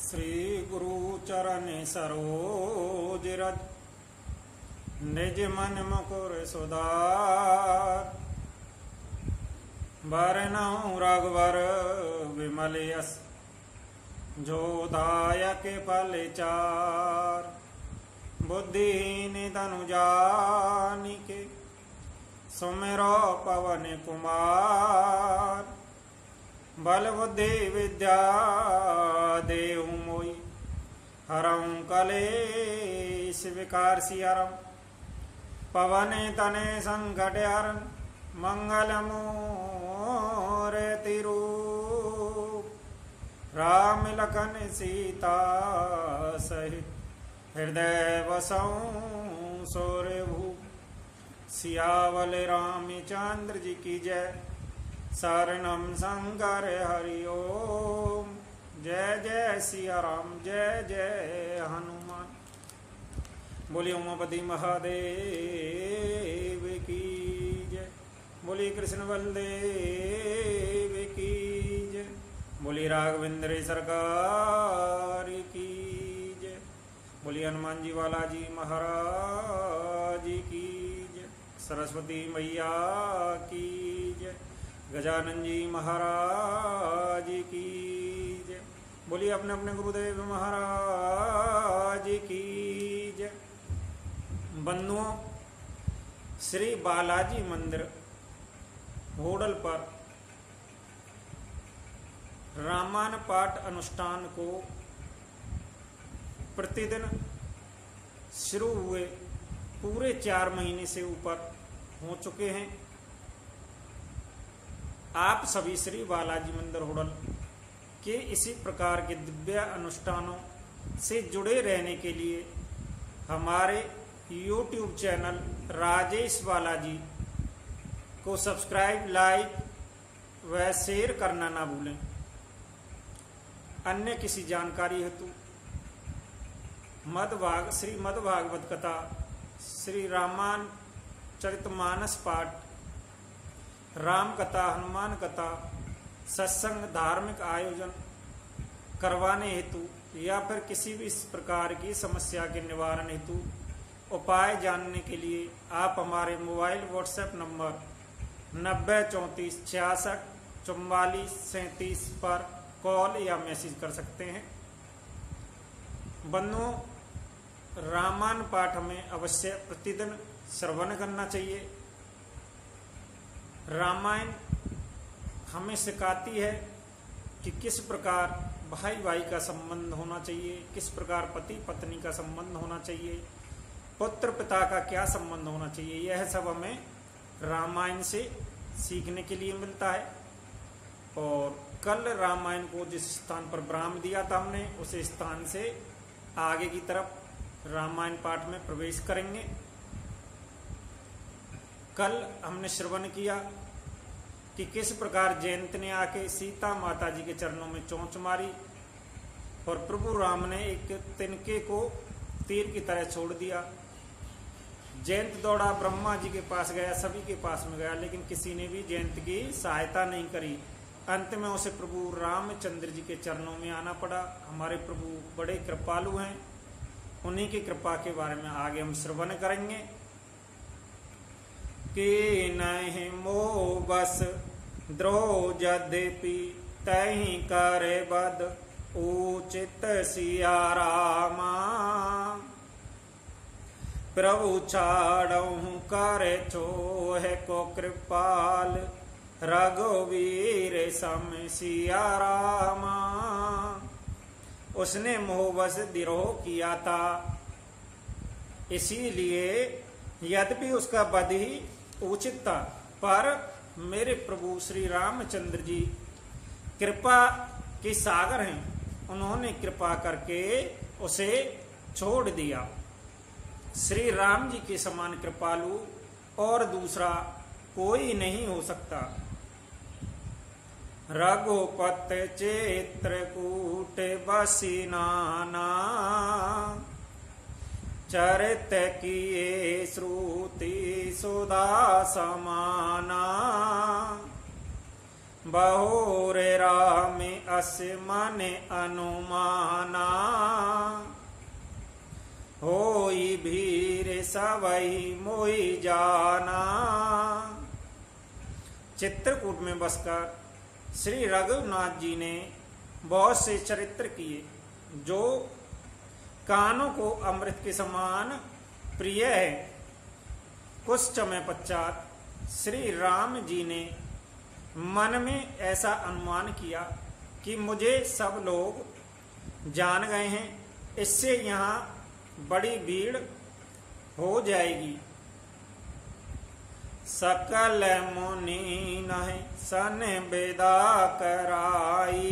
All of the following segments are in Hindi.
श्री गुरु चरण सरोज रज निज मन मुकुर सुधार बरनउँ रघुवर विमल यस जो दायक फल चार बुद्धिहीन तनु जानिके सुमिरो पवन कुमार बल बुद्धि विद्या देहु मोई हरऊँ कलेश विकार सियरम पवन तने संकट हरन मंगल मूर्ति रूप राम लखन सीता सहित हृदय बसऊँ सूर्यभूप सियावल रामचंद्र जी की जय शरणम शंकर हरि ओम जय जय सिया राम जय जय हनुमान। बोलिए उमापति महादेव की जय। बोलिए कृष्ण बलदेव की जय। बोलिए राघवेंद्र सरकार की जय। बोलिए हनुमान जी वाला जी महाराज की जय। सरस्वती मैया की जय। गजानन जी महाराज की जय। बोलिए अपने अपने गुरुदेव महाराज की जय। बंधुओं, श्री बालाजी मंदिर होडल पर रामायण पाठ अनुष्ठान को प्रतिदिन शुरू हुए पूरे 4 महीने से ऊपर हो चुके हैं। आप सभी श्री बालाजी मंदिर होडल के इसी प्रकार के दिव्य अनुष्ठानों से जुड़े रहने के लिए हमारे YouTube चैनल राजेश बालाजी को सब्सक्राइब, लाइक व शेयर करना ना भूलें। अन्य किसी जानकारी हेतु श्री मद्भागवत कथा, श्री रामायण चरितमानस पाठ, राम कथा, हनुमान कथा, सत्संग, धार्मिक आयोजन करवाने हेतु या फिर किसी भी इस प्रकार की समस्या के निवारण हेतु उपाय जानने के लिए आप हमारे मोबाइल व्हाट्सएप नंबर 9034664437 पर कॉल या मैसेज कर सकते हैं। बंधुओं, रामायण पाठ में अवश्य प्रतिदिन श्रवण करना चाहिए। रामायण हमें सिखाती है कि किस प्रकार भाई भाई का संबंध होना चाहिए, किस प्रकार पति पत्नी का संबंध होना चाहिए, पुत्र पिता का क्या संबंध होना चाहिए। यह सब हमें रामायण से सीखने के लिए मिलता है। और कल रामायण को जिस स्थान पर विराम दिया था हमने, उस स्थान से आगे की तरफ रामायण पाठ में प्रवेश करेंगे। कल हमने श्रवण किया कि किस प्रकार जयंत ने आके सीता माता जी के चरणों में चोंच मारी और प्रभु राम ने एक तिनके को तीर की तरह छोड़ दिया। जयंत दौड़ा, ब्रह्मा जी के पास गया, सभी के पास में गया, लेकिन किसी ने भी जयंत की सहायता नहीं करी। अंत में उसे प्रभु रामचंद्र जी के चरणों में आना पड़ा। हमारे प्रभु बड़े कृपालु हैं, उन्हीं की कृपा के बारे में आगे हम श्रवण करेंगे। कि नहीं मो बस द्रोह यद्यपि तहि करे बद उचित सिया रामा प्रभु छाड़ऊ करे छोहे को कृपाल रघुवीर सम सिया रामा। उसने मोहबस द्रोह किया था, इसीलिए यद्यपि उसका वध ही उचित था, पर मेरे प्रभु श्री रामचंद्र जी कृपा के सागर हैं, उन्होंने कृपा करके उसे छोड़ दिया। श्री राम जी के समान कृपालु और दूसरा कोई नहीं हो सकता। रघुपत चित्रकूट बसी नाना चरित किए श्रुति सुधा समाना बहुरे राम कस मन अनुमाना, होई भीर सबई मोई जाना। चित्रकूट में बसकर श्री रघुनाथ जी ने बहुत से चरित्र किए जो कानों को अमृत के समान प्रिय है। कुछ समय पश्चात श्री राम जी ने मन में ऐसा अनुमान किया कि मुझे सब लोग जान गए हैं, इससे यहाँ बड़ी भीड़ हो जाएगी। सकल मुनि नहीं सन बेदा कराई,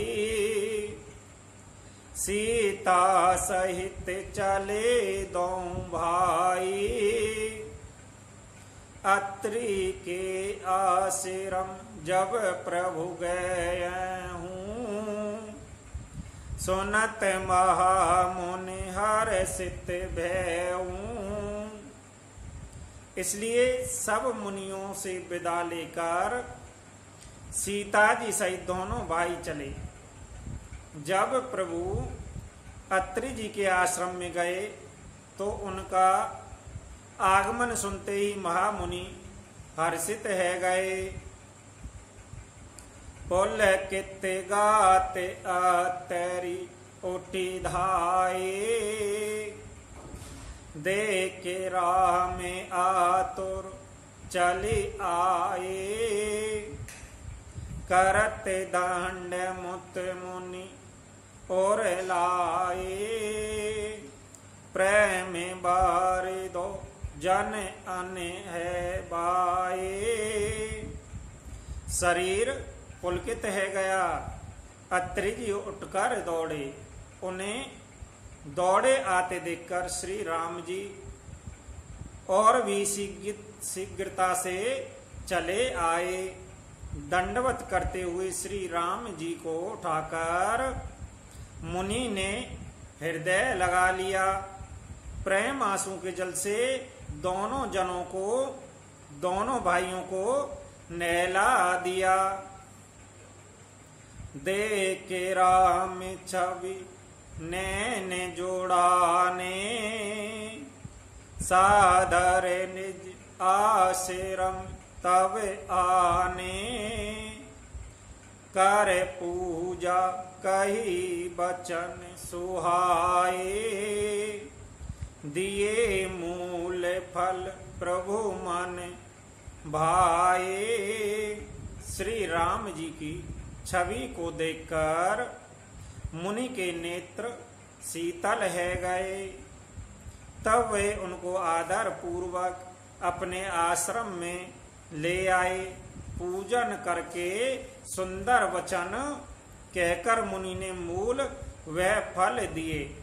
सीता सहित चले दो भाई। अत्रि के आश्रम जब प्रभु गए हूँ, सुनत महामुनि हर्षित भयऊँ। इसलिए सब मुनियों से विदा लेकर सीता जी सहित दोनों भाई चले। जब प्रभु अत्रि जी के आश्रम में गए तो उनका आगमन सुनते ही महामुनि हर्षित है गए। पुल कित गाते अतरी उठी धाये, देखे राह में आतुर चली आए। करते दंड मुत मुनि और लाए, प्रेम बारि दो जन अन है बाए। शरीर पुलकित है गया। अत्रि जी उठकर दौड़े। उन्हें दौड़े आते देखकर श्री राम जी और भी शीघ्रता से चले आए। दंडवत करते हुए श्री राम जी को उठाकर मुनि ने हृदय लगा लिया। प्रेम आंसू के जल से दोनों जनों को, दोनों भाइयों को नहला दिया। देखे राम छवि नैन जोड़ाने, सादर निज आश्रम तब आने। कर पूजा कही बचन सुहाए, दिए मूल फल प्रभु मन भाए। श्री राम जी की छवि को देखकर मुनि के नेत्र शीतल है गए। तब वे उनको आदर पूर्वक अपने आश्रम में ले आए। पूजन करके सुंदर वचन कहकर मुनि ने मूल वह फल दिए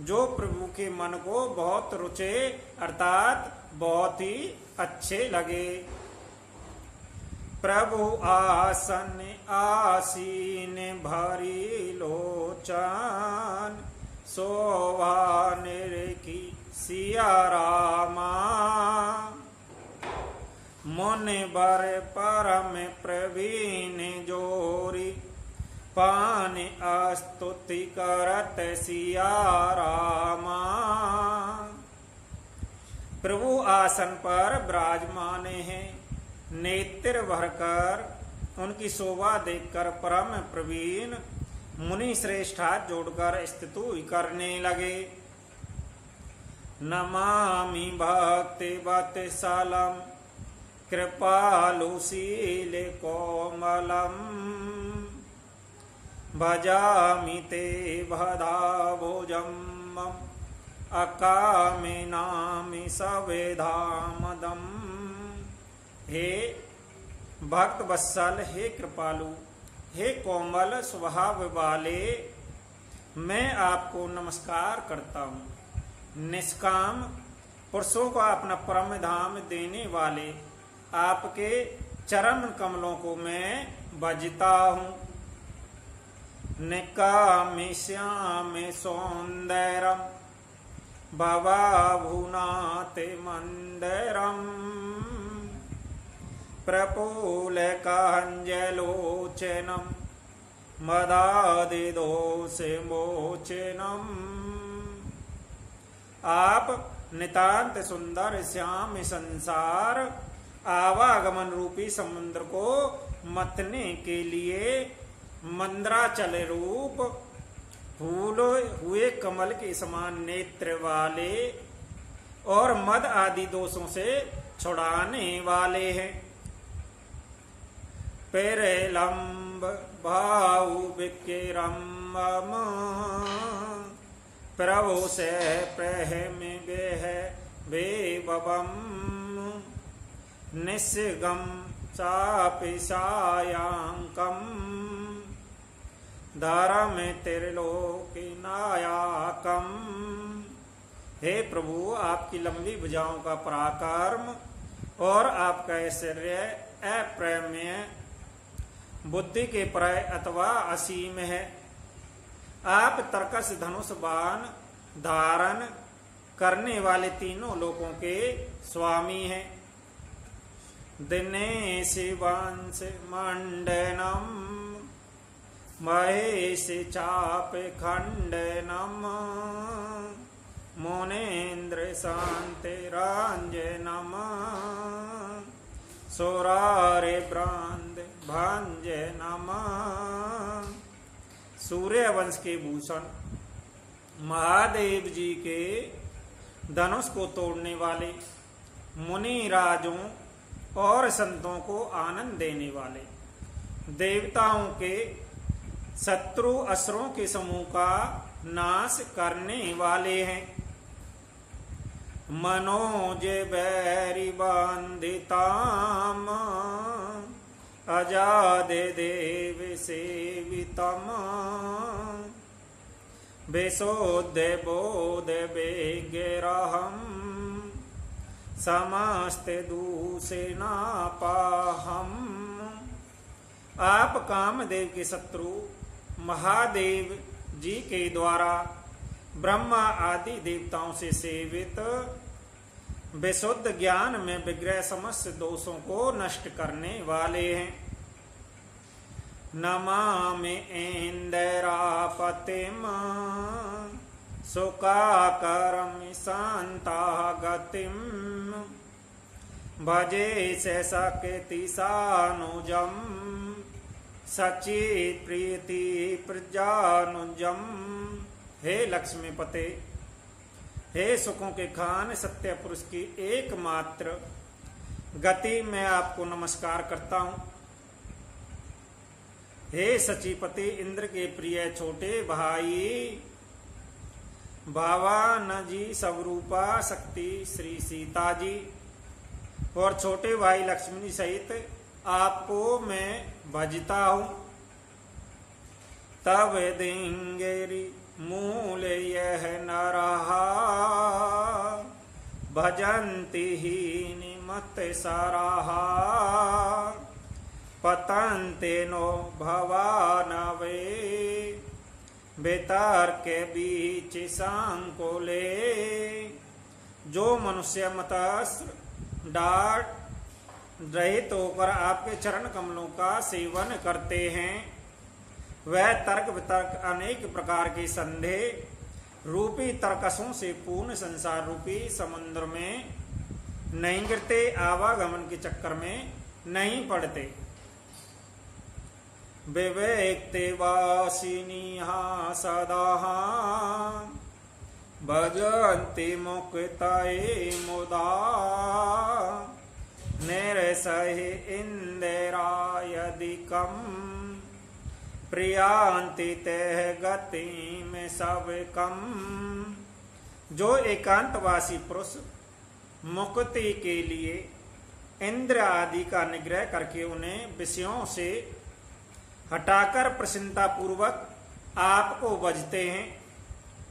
जो प्रभु के मन को बहुत रुचे, अर्थात बहुत ही अच्छे लगे। प्रभु आसन आसीन भरी लोचन, शोभा निरखी सिया रामा। मुन बर परम प्रवीण जोरी, पान स्तुति करत सिया रामा। प्रभु आसन पर विराजमान हैं। नेत्र भरकर उनकी शोभा देखकर परम प्रवीण मुनि श्रेष्ठ हाथ जोड़कर स्तुति करने लगे। नमामि भक्ति वत्सलम, कृपालुशील कोमलम। भजामि ते भदाभुजम्, अकामिनामि सवेधामदम्। हे भक्त वत्सल, हे कृपालु, हे कोमल स्वभाव वाले, मैं आपको नमस्कार करता हूँ। निष्काम पुरुषों को अपना परम धाम देने वाले आपके चरण कमलों को मैं भजता हूँ। निकामि श्याम सौंदर्यम, भवाभुनाते मंदरम। प्रफुल्ल कांजलोचनम, मदादि दोष मोचनम। आप नितांत सुंदर श्याम संसार आवागमन रूपी समुद्र को मतने के लिए मंद्राचल रूप फूल हुए कमल के समान नेत्र वाले और मद आदि दोषों से छुड़ाने वाले हैं। पेरे लंब भाऊ विक्रम प्रभु से प्रेम बेबम निस्गम चापि सायांकम धर्म त्रिलोकी नायकम। हे प्रभु, आपकी लंबी भुजाओं का पराक्रम और आपका ऐश्वर्य अप्रमेय, बुद्धि के परय अथवा असीम है। आप तर्कस धनुष बाण धारण करने वाले तीनों लोकों के स्वामी हैं। दिनेश वंश मंडनम महेश चाप खंडनम मुनेन्द्र शांति रंजनम सोरारे ब्रांद भंजनम। सूर्य वंश के भूषण महादेव जी के धनुष को तोड़ने वाले, मुनि राजों और संतों को आनंद देने वाले, देवताओं के शत्रु असुरों के समूह का नाश करने वाले हैं। मनोज बैरी बंदिताम अजादे देव सेवितम बेसोदे बोध बेगेरहम समस्त दूषेना पाहम। आप कामदेव के शत्रु महादेव जी के द्वारा ब्रह्मा आदि देवताओं से सेवित विशुद्ध ज्ञान में विग्रह समस्त दोषों को नष्ट करने वाले हैं। नमामि इंदिरापतिम सुखाकरमि शांतागतिम भजे से शक्ति सानुजम सचित प्रीति प्रजानुजम। हे लक्ष्मीपते, हे सुखों के खान सत्य पुरुष की एकमात्र गति मैं आपको नमस्कार करता हूँ। हे सचिपति, इंद्र के प्रिय छोटे भाई भावान जी स्वरूपा शक्ति श्री सीता जी और छोटे भाई लक्ष्मी सहित आपको मैं भजता हूँ। तब देंगेरी मूल यह नरहा भजंती ही निमत सराहा पतंते नो भवानवे बेतार के बीच सांकोले। जो मनुष्य मतस्त्र डाट रहित होकर आपके चरण कमलों का सेवन करते हैं, वह तर्क वितर्क अनेक प्रकार के संदेह रूपी तर्कसों से पूर्ण संसार रूपी समुद्र में नहीं गिरते, आवागमन के चक्कर में नहीं पड़ते। विवेक्ते वासिनीहा सदा भजन्ति मुक्तये मुदा निरसहि इंदिरायदिकम प्रियांति तेह गतिम सबकम। जो एकांतवासी पुरुष मुक्ति के लिए इंद्र आदि का निग्रह करके उन्हें विषयों से हटाकर प्रसन्नता पूर्वक आपको भजते हैं,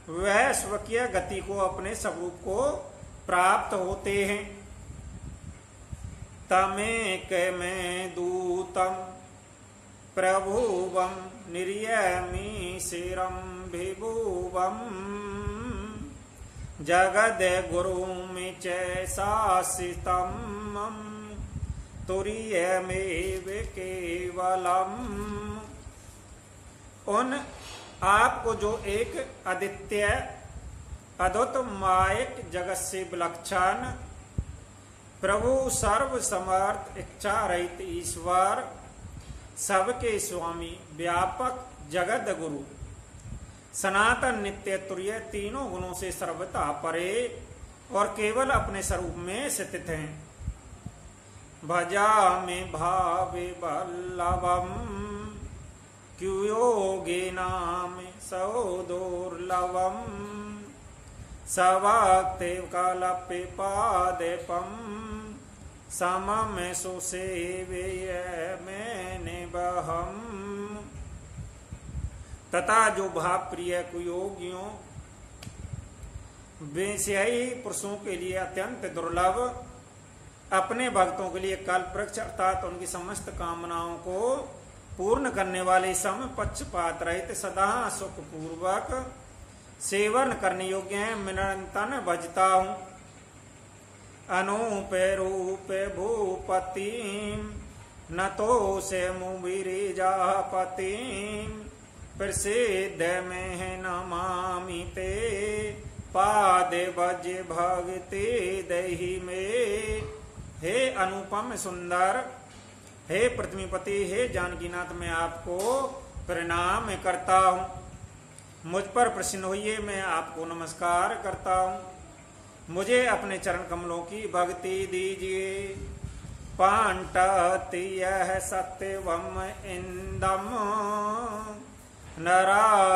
वह स्वकीय गति को अपने स्वरूप को प्राप्त होते हैं। तमेक में दूतम प्रभुवम निर्यमी शिरम विभुवम जगद गुरुमि च शासितम तुरीयमेव केवलम। उन आपको जो एक अद्वितीय अद्भुत मायक जगत से विलक्षण प्रभु सर्व समर्थ इच्छा रहित ईश्वर सबके स्वामी व्यापक जगत गुरु सनातन नित्य तुर्य तीनों गुणों से सर्वथा परे और केवल अपने स्वरूप में स्थित हैं। भजा में भावे बल्लभम क्योगे नाम सौ दुर्लभम सवाक्ते कालपे पादेपम समम सुसेवे मैंने बहम। तथा जो भाव प्रिय कुयोगियों विषयी पुरुषों के लिए अत्यंत दुर्लभ अपने भक्तों के लिए कल्प वृक्ष अर्थात उनकी समस्त कामनाओं को पूर्ण करने वाले सम पक्षपात रहित सदा सुख पूर्वक सेवन करने योग्य है। निरंतर भजता हूँ अनूप रूप भूपति न तो से मुबिरी जापति प्रसिद्ध में है नमामि ते पादे बज भगति दही में। हे अनुपम सुंदर, हे पृथ्वीपति, हे जानकीनाथ, मैं आपको प्रणाम करता हूँ। मुझ पर प्रसन्न होइए, मैं आपको नमस्कार करता हूँ। मुझे अपने चरण कमलों की भक्ति दीजिए। पांटति यह सत्यवम इंदम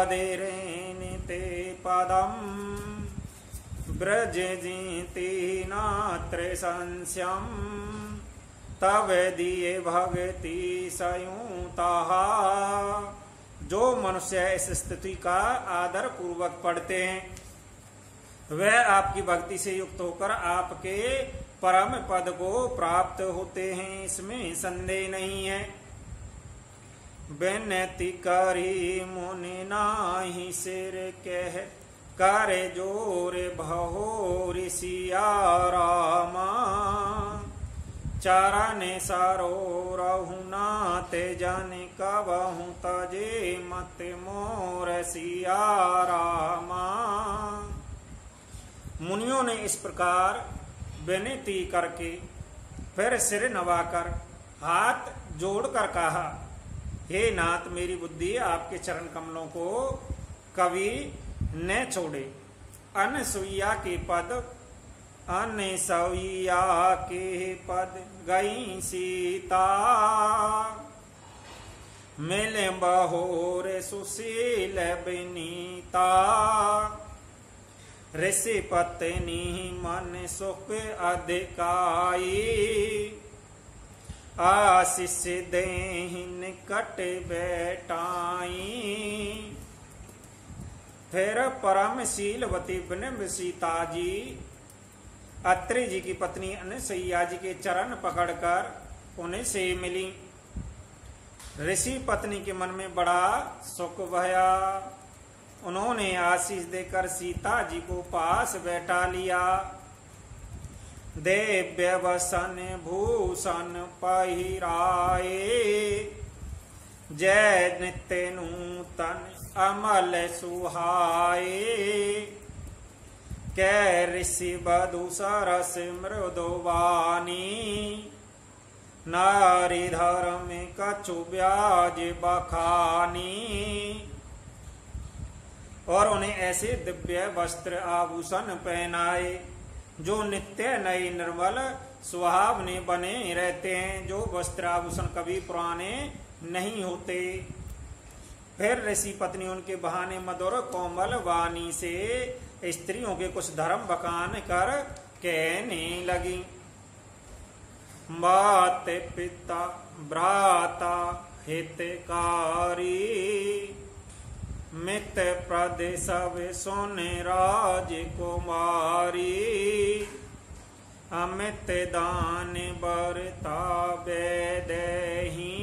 नरादिरेनिते पदम ब्रज जीति नात्र संस्यम तब दिए भक्ति संयुता। जो मनुष्य इस स्थिति का आदर पूर्वक पढ़ते हैं वह आपकी भक्ति से युक्त होकर आपके परम पद को प्राप्त होते हैं, इसमें संदेह नहीं है। बेनती करी मुनि नाही सिर कह करे जोर भहो ऋषिया रामा चरण सारो रहुना ते जाने कबहु तजे मत मोर सिया रामा। मुनियों ने इस प्रकार विनती करके फिर सिर नवाकर हाथ जोड़कर कहा, हे नाथ, मेरी बुद्धि आपके चरण कमलों को कभी न छोड़े। अनसुईया के पद अनसुईया के पद गई सीता मिले बहोर सुशील बिनीता ऋषि पत्नी मन सुख अधिकाई आशीष देहिन कट बैठाई। फिर परम शीलवती बिनम्र सीता जी अत्रि जी की पत्नी अनसुईया जी के चरण पकड़कर उन्हें से मिली। ऋषि पत्नी के मन में बड़ा सुख भया। उन्होंने आशीष देकर सीता जी को पास बैठा लिया। दिव्य वसन भूषण पहिराए जय नित्य नूतन अमल सुहाए कै ऋषि बधु सरस मृदुवानी नारी धर्म कछु ब्याज बखानी। और उन्हें ऐसे दिव्य वस्त्र आभूषण पहनाए जो नित्य नए निर्मल सुहावने बने रहते हैं, जो वस्त्र आभूषण कभी पुराने नहीं होते। फिर ऋषि पत्नी उनके बहाने मधुर कोमल वाणी से स्त्रियों के कुछ धर्म बखान कर कहने लगी। मात पिता भ्राता हितकारी मित्र प्रद सब सुन राजकुमारी अमित दान बरता बेदही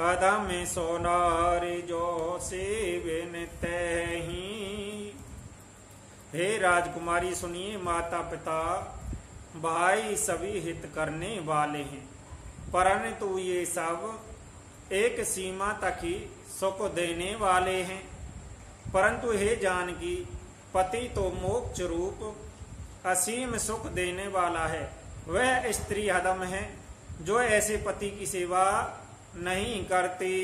अदम सोनार जो से विनतही। हे राजकुमारी सुनिए, माता पिता भाई सभी हित करने वाले हैं, परंतु ये सब एक सीमा तक ही सुख देने वाले हैं, परंतु हे जानकी पति तो मोक्ष रूप असीम सुख देने वाला है। वह स्त्री हदम है जो ऐसे पति की सेवा नहीं करती।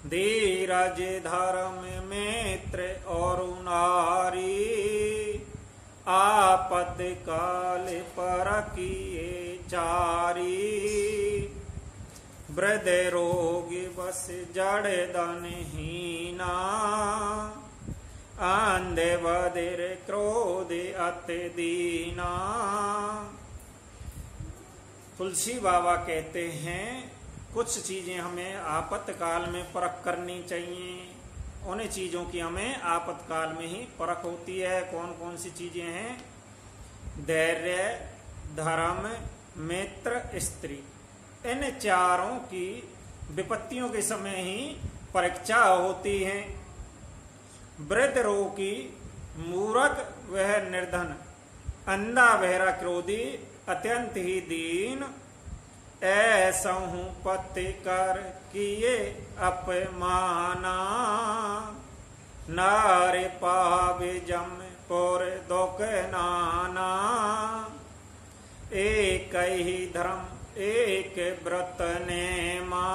धीरज धर्म मित्र और नारी आपद काल पर किए चारी। वृद्ध रोगी बस जड़ दनहीना अंधे बधिर क्रोध अति दीना। तुलसी बाबा कहते हैं कुछ चीजें हमें आपातकाल में परख करनी चाहिए। उन चीजों की हमें आपातकाल में ही परख होती है। कौन कौन सी चीजें हैं? धैर्य, धर्म, मित्र, स्त्री। इन चारों की विपत्तियों के समय ही परीक्षा होती है। वृद्ध रोगी, मूर्ख वह निर्धन, अंधा बहरा क्रोधी अत्यंत ही दीन। ऐसा हूँ पति कर किए अपमाना नारे पावे जम पुर दुख नाना। एक ही धर्म एक व्रत नेमा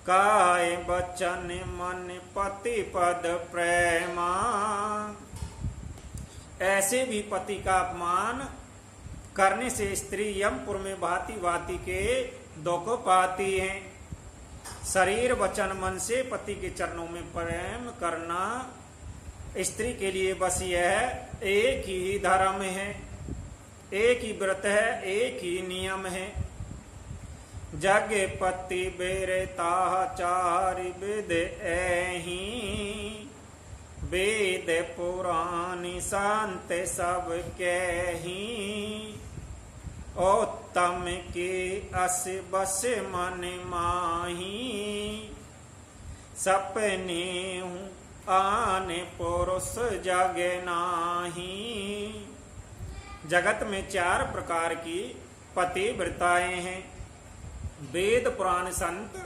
काय बचन मन पति पद प्रेमा। ऐसे भी पति का अपमान करने से स्त्री यमपुर में भांति भांति के दुख पाती है। शरीर वचन मन से पति के चरणों में प्रेम करना स्त्री के लिए बस यह एक ही धर्म है, एक ही व्रत है, एक ही नियम है। जग पति बेरता चारि विद ऐही वेद पुराणी संत सब कही। उत्तम के अस बस मन माही सपने हूँ आने पुरुष जग नाही। जगत में चार प्रकार की पतिव्रताएं हैं। वेद पुराण संत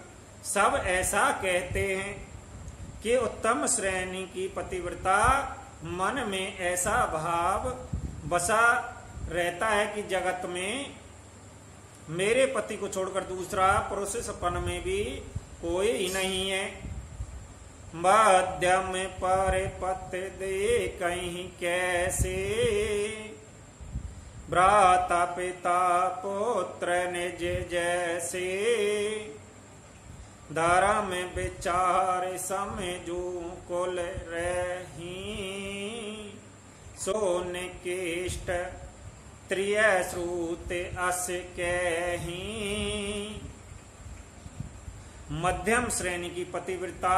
सब ऐसा कहते हैं कि उत्तम श्रेणी की पतिव्रता मन में ऐसा भाव बसा रहता है कि जगत में मेरे पति को छोड़कर दूसरा पुरुष सपन में भी कोई ही नहीं है। मध्यम पर पत दे कहीं कैसे भ्राता पिता पुत्र निज जैसे। धर्म विचार समझू कुल रही सोन केष्ट त्रिय श्रुत अस कही। मध्यम श्रेणी की पतिव्रता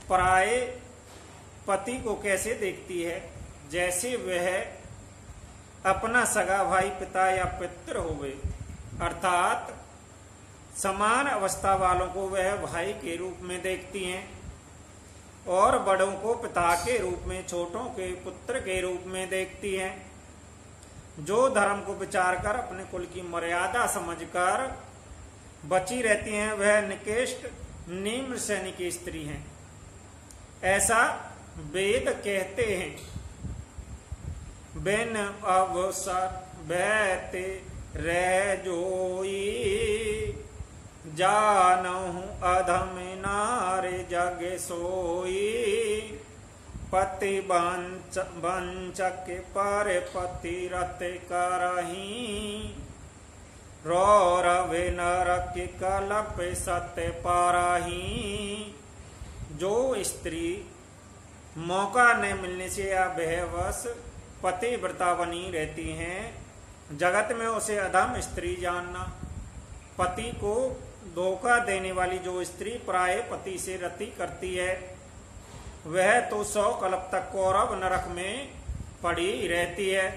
पराये पति को कैसे देखती है? जैसे वह अपना सगा भाई पिता या पितृ होवे, अर्थात समान अवस्था वालों को वह भाई के रूप में देखती हैं और बड़ों को पिता के रूप में, छोटों के पुत्र के रूप में देखती हैं। जो धर्म को विचार कर अपने कुल की मर्यादा समझकर बची रहती हैं वह निकृष्ट निम्न श्रेणी की स्त्री हैं, ऐसा वेद कहते हैं। बिन अवसर बैते रह जोई जानहु अधम नारे जग सोई। पति वंचक पर पति रत करही रौरव नरक कलप सत्य पारही। जो स्त्री मौका न मिलने से या बेहवश पतिव्रता बनी रहती हैं, जगत में उसे अधम स्त्री जानना। पति को धोखा देने वाली जो स्त्री प्राय पति से रति करती है वह तो 100 कल्प तक कौरव नरक में पड़ी रहती है।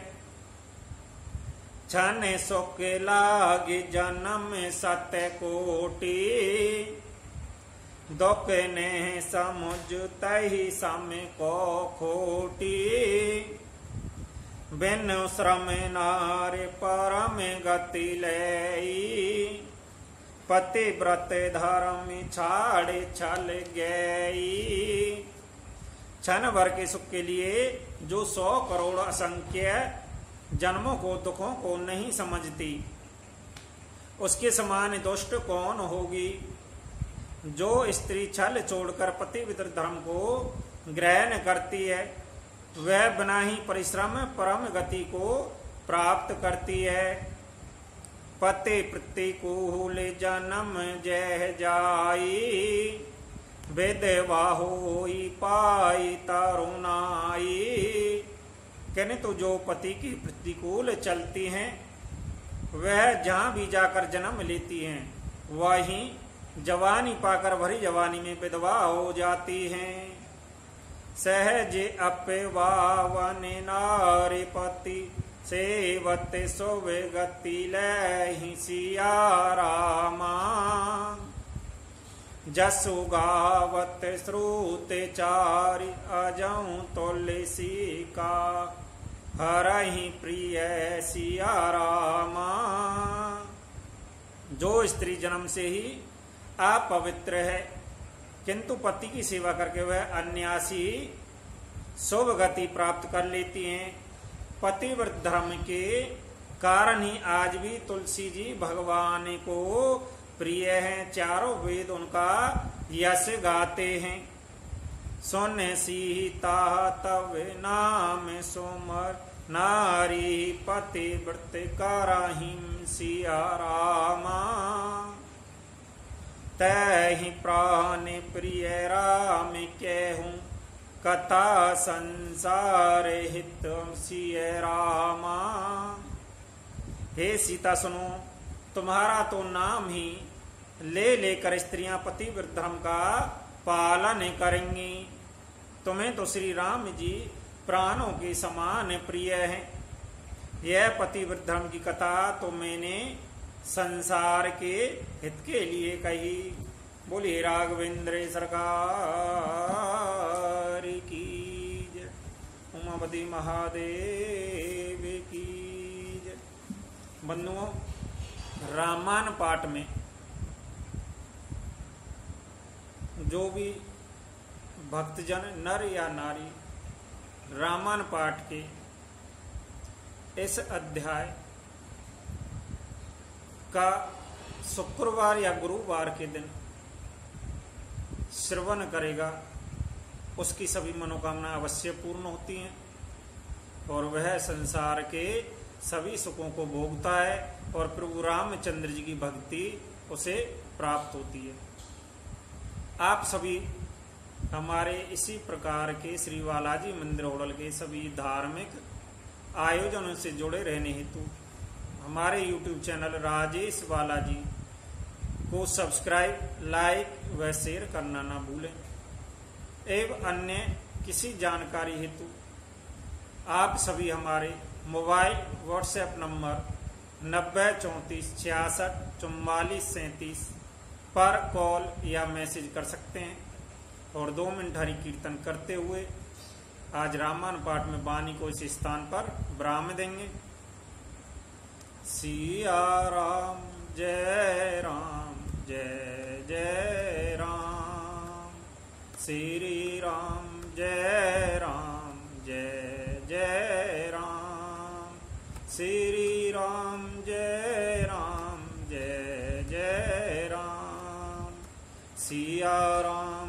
छन सुख लागे जन्म सत्य कोटि दुख ने समुझ तही सम को खोटी। बिन श्रम नार परम गति लई पति व्रत धर्म छाड़े छल गई। क्षण भर के सुख के लिए जो 100 करोड़ असंख्य जन्मों को दुखों को नहीं समझती, उसके समान दुष्ट कौन होगी। जो स्त्री छल छोड़कर पतिव्रत धर्म को ग्रहण करती है, वह बिना ही परिश्रम परम गति को प्राप्त करती है। पति प्रतिकूल जन्म जह जाई, विधवा होई पाई तरुणाई। कहने तो जो पति की प्रतिकूल चलती हैं, वह जहां भी जाकर जन्म लेती हैं, वहीं जवानी पाकर भरी जवानी में विधवा हो जाती हैं। सहज अपवावन नारी पति सेवत सुवगति लहि सिया रामा। जसु गावत श्रुत चारि अजऊ तुलसी का, हरहि प्रिय सिया रामा। जो स्त्री जन्म से ही अपवित्र है, किंतु पति की सेवा करके वह अन्यासी शुभ गति प्राप्त कर लेती हैं। पतिव्रत धर्म के कारण ही आज भी तुलसी जी भगवान को प्रिय हैं। चारों वेद उनका यश गाते हैं। सुन सीता तव नाम सुमर, नारी पतिव्रत कराहिं सिया रामा। तहि प्राण प्रिय राम कहूँ, कथा संसार हित सिय रामा। हे सीता सुनो, तुम्हारा तो नाम ही ले लेकर स्त्रियां पतिव्रत धर्म का पालन करेंगी। तुम्हें तो श्री राम जी प्राणों के समान प्रिय हैं। यह पतिव्रत धर्म की कथा तो मैंने संसार के हित के लिए कही। बोलिए राघवेंद्र सरकार की जय, उमापति महादेव की जय। बंधुओं, रामायण पाठ में जो भी भक्तजन नर या नारी रामायण पाठ के इस अध्याय का शुक्रवार या गुरुवार के दिन श्रवण करेगा, उसकी सभी मनोकामना अवश्य पूर्ण होती हैं और वह संसार के सभी सुखों को भोगता है और प्रभु रामचंद्र जी की भक्ति उसे प्राप्त होती है। आप सभी हमारे इसी प्रकार के श्री बालाजी मंदिर होडल के सभी धार्मिक आयोजनों से जुड़े रहने हेतु हमारे YouTube चैनल राजेश बालाजी को सब्सक्राइब, लाइक व शेयर करना ना भूलें। एवं अन्य किसी जानकारी हेतु आप सभी हमारे मोबाइल व्हाट्सएप नंबर 90 34 66 44 37 पर कॉल या मैसेज कर सकते हैं और 2 मिनट हरि कीर्तन करते हुए आज रामायण पाठ में वाणी को इस स्थान पर विराम देंगे। सिया राम जय राम जय जय राम, श्री राम जय राम जय जय राम, श्री राम जय राम जय जय राम, सिया राम